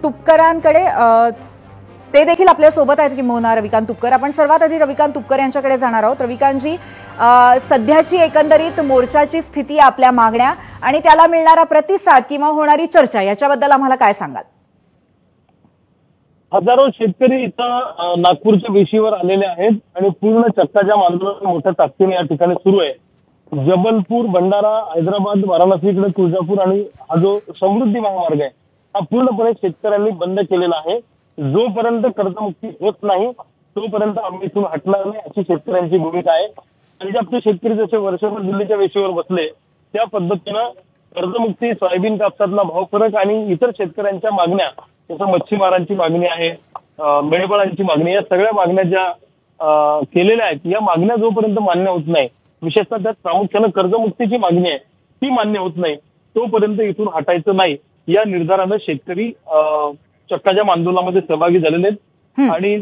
तुपकरांकडे ते देखील आपल्या सोबत आहेत किंबहुना रविकांत तुपकर. आपण सर्वात आधी रविकांत तुपकर यांच्याकडे जाणार आहोत. रविकांतजी, सध्याची एकंदरीत मोर्चाची स्थिती, आपल्या मागण्या आणि त्याला मिळणारा प्रतिसाद किंवा होणारी चर्चा याच्याबद्दल आम्हाला काय सांगाल? हजारो शेतकरी इथं नागपूरच्या वेशीवर आलेले आहेत आणि पूर्ण चक्काजाम आंदोलन मोठ्या ताकदीने या ठिकाणी सुरू आहे. जबलपूर, भंडारा, हैदराबाद, वाराणसीकडे तुळजापूर आणि हा जो समृद्धी महामार्ग आहे हा पूर्णपणे शेतकऱ्यांनी बंद केलेला आहे. जोपर्यंत कर्जमुक्ती होत नाही तोपर्यंत आम्ही इथून हटणार नाही अशी शेतकऱ्यांची भूमिका आहे. पंजाबचे शेतकरी जसे वर्षभर दिल्लीच्या वेशीवर बसले त्या पद्धतीनं कर्जमुक्ती, सोयाबीन कापसातला भाव फरक आणि इतर शेतकऱ्यांच्या मागण्या, जसं मच्छीमारांची मागणी आहे, मेंढपाळांची मागणी, या सगळ्या मागण्या ज्या केलेल्या आहेत या मागण्या जोपर्यंत मान्य होत नाही, विशेषतः त्यात प्रामुख्यानं कर्जमुक्तीची मागणी आहे ती मान्य होत नाही तोपर्यंत इथून हटायचं नाही या निर्धारानं शेतकरी चक्काजाम आंदोलनामध्ये सहभागी झालेले आहेत. आणि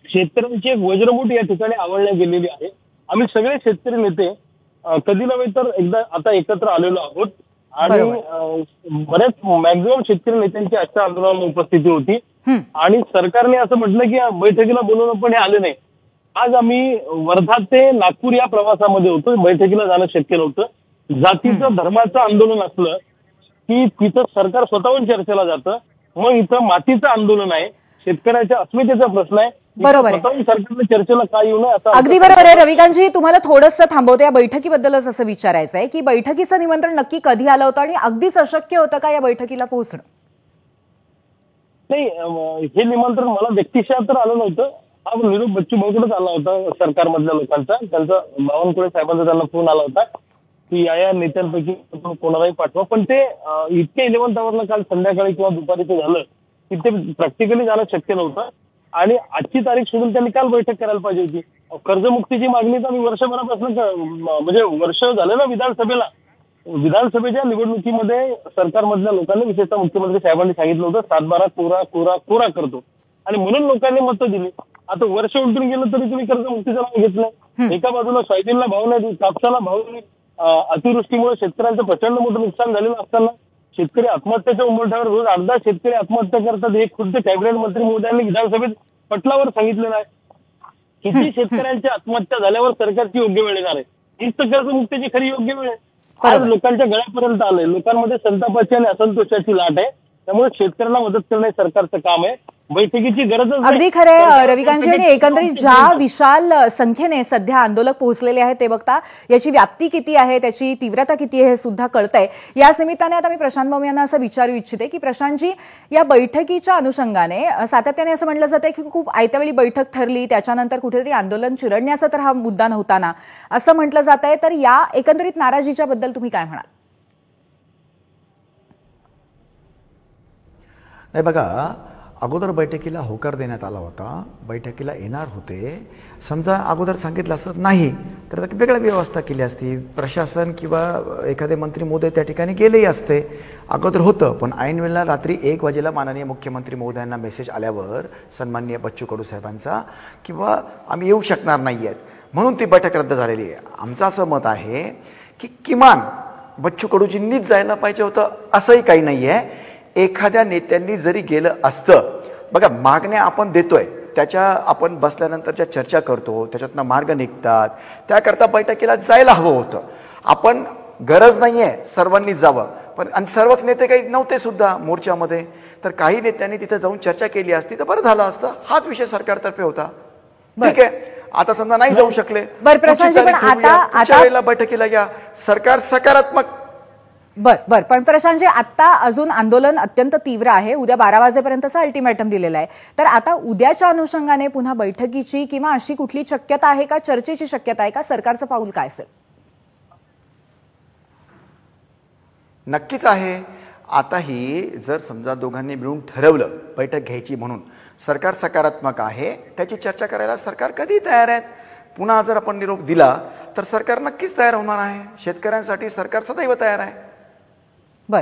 शेतकऱ्यांची एक वज्रमूठ या ठिकाणी आवडल्या गेलेली आहे. आम्ही सगळे शेतकरी नेते कधी नव्हे तर एकदा आता एकत्र आलेलो आहोत आणि बऱ्याच मॅक्झिमम शेतकरी नेत्यांची आजच्या आंदोलनाला उपस्थिती होती आणि सरकारने असं म्हटलं की या बैठकीला बोलवणं पण हे आले नाही. आज आम्ही वर्धा ते नागपूर या प्रवासामध्ये होतो. बैठकीला जाणं शक्य नव्हतं. जातीचं, धर्माचं आंदोलन असलं की तिथं सरकार स्वतःहून चर्चेला जातं. मग इथं मातीचं आंदोलन आहे, शेतकऱ्याच्या अस्मितेचा प्रश्न आहे. बरोबर, सरकारने चर्चेला काय येऊ नये असं. अगदी बरोबर आहे रविकांतजी. तुम्हाला थोडंसं थांबवते, या बैठकीबद्दलच असं विचारायचं आहे की बैठकीचं निमंत्रण नक्की कधी आलं होतं आणि अगदीच अशक्य होतं का या बैठकीला पोहोचणं? नाही, हे निमंत्रण मला व्यक्तिशः तर आलं नव्हतं. हा निरोप बच्चू भाऊकडेच आला होता सरकारमधल्या लोकांचा. त्यांचा बावनकुळे साहेबांचा त्यांना फोन आला होता की या नेत्यांपैकी कोणालाही पाठवा. पण ते इतके 11th आवरला काल संध्याकाळी किंवा दुपारी ते झालं की ते प्रॅक्टिकली जाणं शक्य नव्हतं आणि आजची तारीख सोडून त्यांनी काल बैठक करायला पाहिजे होती. कर्जमुक्तीची मागणी तर आम्ही वर्षभरापासून म्हणजे वर्ष झालं ना विधानसभेच्या निवडणुकीमध्ये सरकारमधल्या लोकांनी, विशेषतः मुख्यमंत्री साहेबांनी सांगितलं होतं 7/12 कोरा कोरा कोरा करतो आणि म्हणून लोकांनी मतं दिली. आता वर्ष उलटून गेलं तरी तुम्ही कर्जमुक्तीचं नाव घेतलं. एका बाजूला सोयाबीनला भाव नाही, कापसाला भाव नाही, अतिवृष्टीमुळे शेतकऱ्यांचं प्रचंड मोठं नुकसान झालेलं असताना शेतकरी आत्महत्याच्या उंबरठ्यावर रोज 8-10 शेतकरी आत्महत्या करतात. एक खुद्द कॅबिनेट मंत्री महोदयांनी विधानसभेत पटलावर सांगितलेलं आहे. किती शेतकऱ्यांच्या आत्महत्या झाल्यावर सरकारची योग्य वेळ येणार आहे? हीच तर कर्जमुक्तीची खरी योग्य वेळ आहे. आज लोकांच्या गळ्यापर्यंत आलंय. लोकांमध्ये संतापाची आणि असंतोषाची लाट आहे. त्यामुळे शेतकऱ्यांना मदत करणे सरकारचं काम आहे. बैठकीची गरजच नाही. अगदी खरंय रविकांतजी. आणि एकंदरीत ज्या विशाल संख्येने सध्या आंदोलक पोहोचलेले आहेत ते बघता याची व्याप्ती किती आहे, त्याची तीव्रता किती आहे हे सुद्धा कळतंय. याच निमित्ताने आता मी प्रशांत भाऊ यांना असं विचारू इच्छिते की प्रशांतजी, या बैठकीच्या अनुषंगाने सातत्याने असं म्हटलं जातंय की खूप आयत्यावेळी बैठक ठरली, त्याच्यानंतर कुठेतरी आंदोलन चिरडण्याचा तर हा मुद्दा नव्हता ना, असं म्हटलं जात आहे. तर या एकंदरीत नाराजीच्या बद्दल तुम्ही काय म्हणाल? नाही बघा, अगोदर बैठकीला होकार देण्यात आला होता, बैठकीला येणार होते. समजा अगोदर सांगितलं असतं नाही तर वेगळी व्यवस्था केली असती. प्रशासन किंवा एखादे मंत्री महोदय त्या ठिकाणी गेलेही असते. अगोदर होतं, पण ऐन वेळेला रात्री 1 वाजेला माननीय मुख्यमंत्री महोदयांना मेसेज आल्यावर सन्माननीय बच्चू कडू साहेबांचा किंवा आम्ही येऊ शकणार नाही आहेत म्हणून ती बैठक रद्द झालेली आहे. आमचं असं मत आहे की किमान बच्चू कडूजींनीच जायला पाहिजे होतं असंही काही नाही आहे. एखाद्या नेत्यांनी जरी गेलं असतं, बघा मागण्या आपण देतोय त्याच्या आपण बसल्यानंतरच्या चर्चा करतो, त्याच्यातनं मार्ग निघतात, त्याकरता बैठकीला जायला हवं होतं. आपण गरज नाहीये सर्वांनी जावं, पण आणि सर्वच नेते काही नव्हते सुद्धा मोर्चामध्ये, तर काही नेत्यांनी तिथे जाऊन चर्चा केली असती तर बरं झालं असतं. हाच विषय सरकारतर्फे होता. ठीक आहे, आता समजा नाही जाऊ शकले, वेळेला बैठकीला या. सरकार सकारात्मक. बर पण प्रशांतजी, आता अजून आंदोलन अत्यंत तीव्र आहे. उद्या 12 वाजेपर्यंतचा अल्टिमेटम दिलेला आहे. तर आता उद्याच्या अनुषंगाने पुन्हा बैठकीची किंवा अशी कुठली शक्यता आहे का, चर्चेची शक्यता आहे का? सरकारचं पाऊल काय असेल? नक्कीच आहे. आताही जर समजा दोघांनी मिळून ठरवलं बैठक घ्यायची म्हणून, सरकार सकारात्मक आहे, त्याची चर्चा करायला सरकार कधी तयार आहे. पुन्हा जर आपण निरोप दिला तर सरकार नक्कीच तयार होणार आहे. शेतकऱ्यांसाठी सरकार सदैव तयार आहे. बर